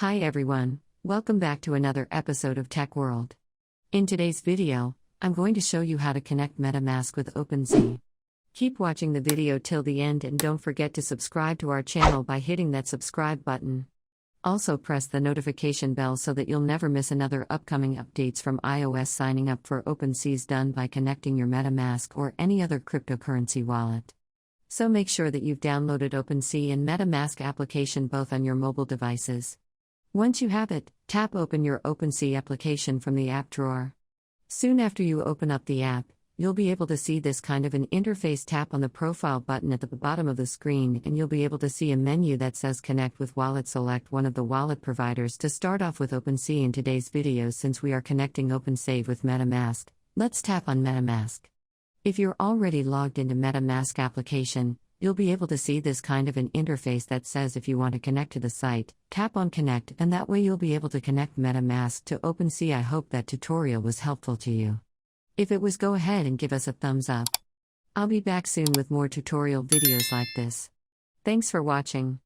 Hi everyone, welcome back to another episode of Tech World. In today's video, I'm going to show you how to connect Metamask with Opensea. Keep watching the video till the end and don't forget to subscribe to our channel by hitting that subscribe button. Also press the notification bell so that you'll never miss another upcoming updates from iOS. Signing up for Opensea is done by connecting your Metamask or any other cryptocurrency wallet. So make sure that you've downloaded Opensea and Metamask application both on your mobile devices. Once you have it, tap Open your Opensea application from the app drawer. Soon after you open up the app, you'll be able to see this kind of an interface. Tap on the profile button at the bottom of the screen and you'll be able to see a menu that says Connect with Wallet. Select one of the wallet providers to start off with Opensea. In today's video, since we are connecting Opensea with Metamask, let's tap on Metamask. If you're already logged into Metamask application, you'll be able to see this kind of an interface that says if you want to connect to the site, tap on Connect and that way you'll be able to connect Metamask to Opensea. I hope that tutorial was helpful to you. If it was, go ahead and give us a thumbs up. I'll be back soon with more tutorial videos like this. Thanks for watching.